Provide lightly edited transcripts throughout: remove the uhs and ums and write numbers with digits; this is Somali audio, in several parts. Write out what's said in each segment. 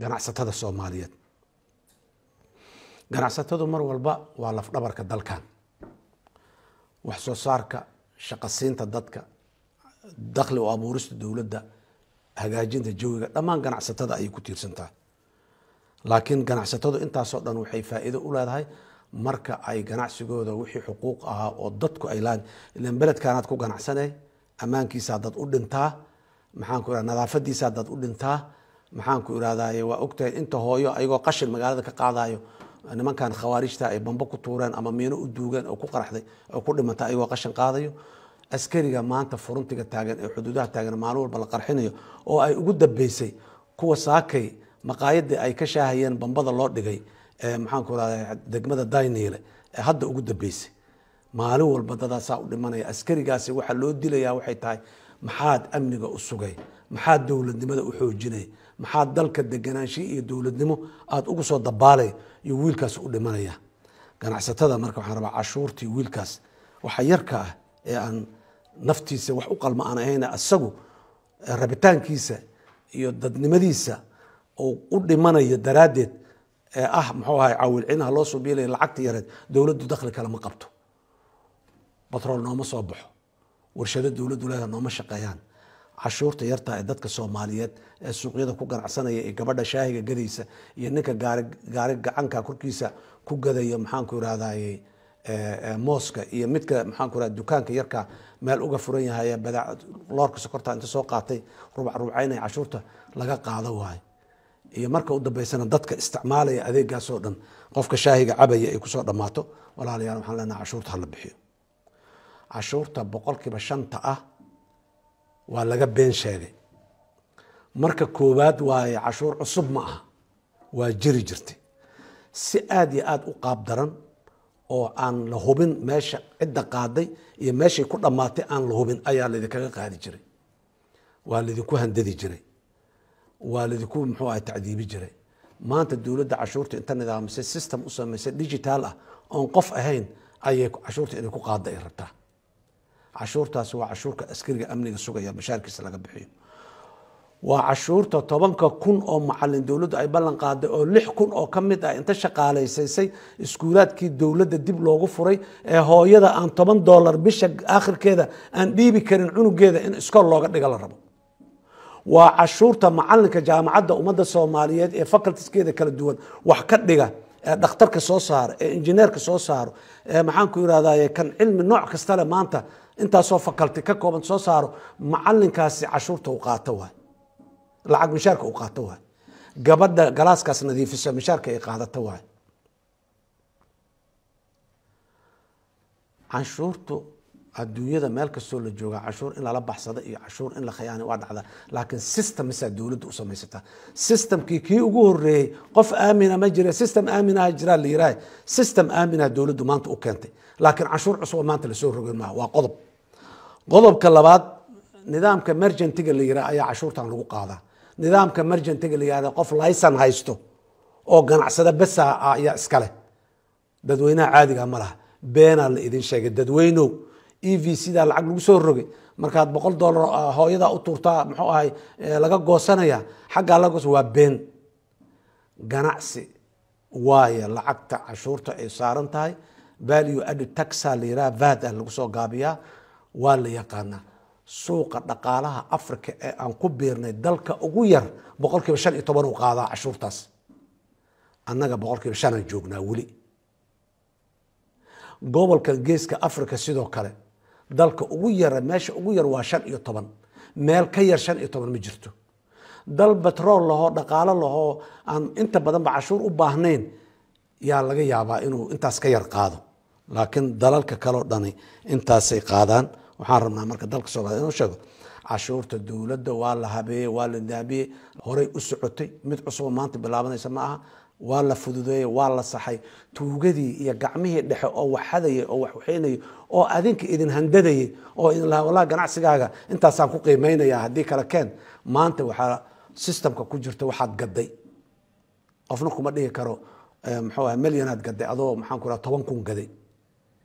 ganacsatada Soomaaliyeed ganacsatadu mar walba waa laf dhabarka dalkan wax soo saarka shaqo siinta dadka dakhli oo abuurista dawladda hagaajinta jawiga dhammaan ganacsatada ay ku tiirsantaa laakiin ganacsatadu intaas oo dhan waxay faa'iido u leedahay marka ay ganacsigooda wixii xuquuq ah oo dadku ay laan ilaan beledkaanaad ku ganacsanay amaankiisa dad u dhintaa maxaan ku iraahdaa nadaafadiisa dad u dhintaa maxaan ku iraahdaa waa ogtahay inta hooyo ayagoo qashin magaalada ka qaadayo nimankan khawaarijta ay bambo ku tuureen ama miino u duugan oo ku qaraxday oo ku dhimata ayagoo qashin qaadayo askariga maanta furuntiga taagan ee xuduudaha taagan maalin walba la qarxinayo oo ay ugu dambeysay kuwa saakay maqaayadii ay ka shaahayeen bambada loo dhigay maxaan ku iraahdaa degmada Dayniile ee hadda ugu dambeysay maalin walba dadaasaa u dhimanaya askarigaasi waxa loo dilayaa waxay tahay maxaad amniga u sugay maxaad dawladnimada u xoojinay maxaad dalka deganaansho iyo dawladnimo aad ugu soo dabaalay iyo wiilkaas u dhimanaya ganacsatada marka waxaan rabaa cashuurtii wiilkaas waxa yarka ah ee aan naftiisa wax u qalma aan ahayn asagu rabitaankiisa iyo dadnimadiisa oo u dhimanayo daraadeed ee muxuu ahay caawilcinaha loo soo biilay lacagta yareed dawladdu dakhli kale ma qabto batrool nooma soo baxo warshado dawladdu leedahay nooma shaqeeyaan cashuurta yarta ee dadka Soomaaliyeed ee suuqyada ku ganacsanaya ee gabadha shaahiga gadaysa iyo ninka gaari gacanka korkiisa ku gadaya maxaan ku iraahdaa mooska iyo midka maxaan ku iraahdaa dukaanka yarka meel uga furan yahay badaacad loorka sokorta inta soo qaatay rubacaynay cashuurta laga qaado waay iyo marka u dambeysana dadka isticmaalaya adeegaas oo dhan qofka shaahiga cabaya ay ku soo dhamaato walaalayaal waxaan leenahay cashuurta hal bixiyo cashuurta 5% ah waa laga been sheegay marka koobaad waa cashuur cusub ma aha waa jiri jirtay si aad iyo aad u qaab daran oo aan la hubin meesha cidda qaaday iyo meeshay ku dhamaatay aan la hubin ayaa la idinkaga qaadi jiray waa la idinku handadi jiray waa la idinku muxuu ahay tacdiibi jiray maanta dawladda cashuurta inta nidaamsay system u sameysay digital ah oon qof ahayn ayay cashuurta idinku qaada ay rabtaa cashuurtaas waa cashuurka askariga amniga sugaya bashaarkiisa laga bixiyo waa cashuurta 10,000 oo macallin dawladdu ay ballan qaaday oo 6,000 oo kamid ah inta shaqaalaysiisay iskuulaadkii dawladda dib loogu furay ee hooyada aan $10 bisha aakhirkeeda aan dhiibi karin cunugeeda in iskool looga dhiga la rabo waa cashuurta macallinka jaamacadda ummadda Soomaaliyeed ee facultieskeeda kala duwan wax ka dhiga dhakhtarka soo saar ee injineerka soo saaro maxaan ku iraahdaa kan cilmi nooc kasta le maanta intaasoo faculty ka kooban soo saaro macallinkaasi cashuurta uu qaato waay lacag mishaarka uu qaato waay gabadha galaaskaas nadiifisa mishaarka ay qaadato waay cashuurtu adduunyada meel kastoo la jooga cashuur in lala baxsado iyo cashuur in la khiyaano waa dhacda laakiin system isa dawladdu u sameysata systemkii ugu horeeyay qof aamina ma jira system aamina jira la yiraahdo system aamina dawladdu maanta u keentay laakiin cashuur cusub maanta la soo rogay ma waa qodobka labaad nidaamka emergency-ga la yiraahdo ayaa cashuurtan lagu qaadaa nidaamka emergency-ga la yiraahdo qof license haysto oo ganacsada bas ayaa iska leh dadweynaha caadiga ma laha beena la idin sheegay dadweynow EVC da lacag lagu soo rogay markaad $100 hooyada u tuurtaa muxuu ahay laga goosanaya xagga laga waa been ganacsi waaya lacagta cashuurta ay saaran tahay value added tax la yiraahdo VAT lagu soo gaabiyaa waa la yaqaana suuqa dhaqaalaha Afrika ee aan ku beernay dalka ugu yar 5% uu qaadaa cashuurtaas annaga 5% joognaa wali gobolka geeska Afrika sidoo kale dalka ugu yar meesha ugu yar waa 15 meel ka yar 15 ma jirto dal petrol laho dhaqaale laho aan inta badan ba cashuur u baahnayn yaa laga yaabaa inuu intaas ka yar qaado laakiin dalalka kale oo dhani intaas ay qaadaan waxaan rabnaa marka dalka Soomaaliya inuu sheego cashuurta dawladda waa la habeeyay waa la daabiyay horay u socotay mid cusub maanta bilaabanaysa ma aha waa la fududeeyay waa la saxay tuugadii iyo gacmihii dhexe oo waxadayay oo wax waxeenay oo adinka idin handadayay oo in la walaal ganacsigaaga intaas aan ku qiimeynaya hadii kala keen maanta waxa systemka ku jirta waxaad gaday qofna kuma dhigi karo muxuu ahaa milyan gaday adoo maxaan ku raad 10,000 gaday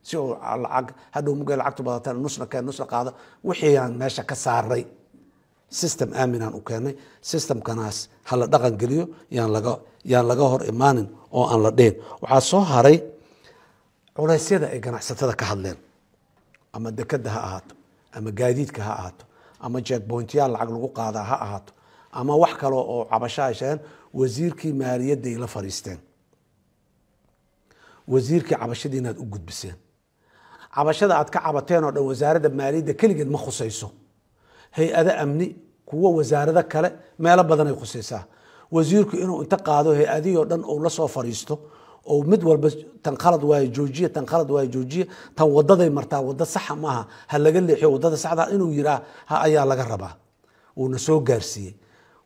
si oo lacag hadhow mugal lacagtu badataan nusna qaado wixii aan meesha ka saaray system aaminaan u keenay systemkanaas ha la dhaqan geliyo yaan laga hor imaanin oo aan la dhihin waxaa soo haray culeysyada ay ganacsatada ka hadleen ama dekada ha ahaato ama gaadiidka ha ahaato ama checkpointyaal lacag lagu qaadaa ha ahaato ama wax kale oo cabasho ay sheegeen wasiirkii maaliyadda ay la fariisteen wasiirkii cabashadii inaad u gudbiseen cabashada aad ka cabateen oo dhan wasaaradda maaliyadda keligeed ma khusayso hay-ada amni kuwa wasaarado kale meelo badan ay khusaysaa wasiirku inuu inta qaado hay-adihii oo dhan uu la soo fariisto oo mid walba tan khalad waayo joojiya tan khalad waayo joojiya tan wadaday martaa wada saxa maaha ha laga leexiyo wadada saxda inuu yiraa ha ayaa laga rabaa uuna soo gaarsiiyey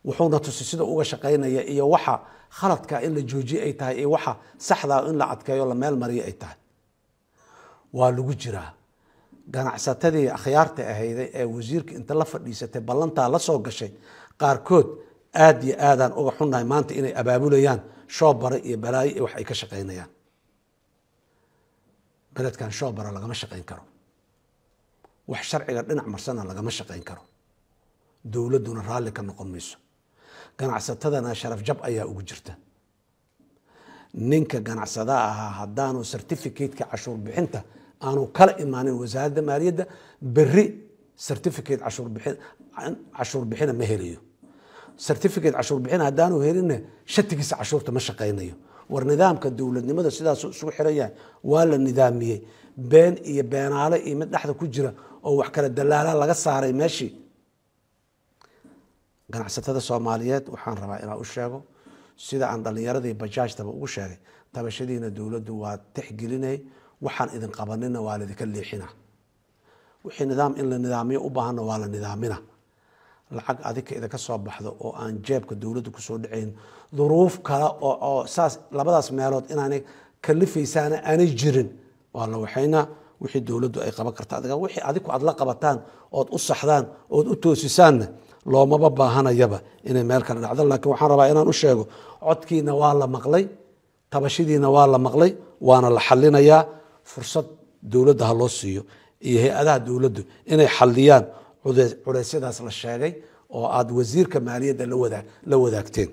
wuxuuna tusi sida uga shaqaynaya iyo waxa khaladka in la joojiyo ay tahay iyo waxa saxda in la adkeeyo la meel mariyo ay tahay waa lagu jiraa ganacsatadii akhyaarta ahayd ee wasiirka inta la fadhiisatay ballantaa la soo gashay qaarkood aad iyo aadaan uga xunnahay maanta inay abaabulayaan shoobare iyo balaayo iyo wax ay ka shaqaynayaan beledkan shoobara lagama shaqayn karo wax sharciga dhinac marsana lagama shaqayn karo dowladduna raalli ka noqon mayso ganacsatadana sharaf jab ayaa ugu jirta ninka ganacsada ahaa haddaanu certificate-ka cashuur bixinta aanu kala imaanin wasaaradda maaliyadda berri certificate cashuur bixina ma helayo certificate cashuur bixin haddaanu helinna shatigiisa cashuurta ma shaqaynayo war nidaamka dowladnimada sidaas isugu xiran yahay waa la nidaamiyey been iyo beenaale iyo mid dhexda ku jira oo wax kala dalaala laga saaray meeshii ganacsatada Soomaaliyeed waxaan rabaa inaan u sheego sida aan dhalinyaradii bajaajtaba ugu sheegay tabashadiina dowladdu waa tixgelinay waxaan idin qabanina waa la idinka leexina wixii nidaam in la nidaamiyo u baahan waa la nidaamina lacag adika idinka soo baxdo oo aan jeebka dowladdu ku soo dhaceyn duruuf kale oo saas labadaas meelood inaanay kalifaysaan aanay jirin waa la waxayna wixii dowladdu ay qaban kartaa adiga wixii adiku aad la qabataan oo u saxdaan oo u toosisaan loomaba baahanayaba inay meel kale dhacdo laakiin waxaan rabaa inaan u sheego codkiina waa la maqlay tabashidiina waa la maqlay waana la xalinayaa fursad dowladda ha loo siiyo iyo hay-adaha dowladdu inay xaliyaan culeysyadaas la sheegay oo aad wasiirka maaliyadda la wadaagteen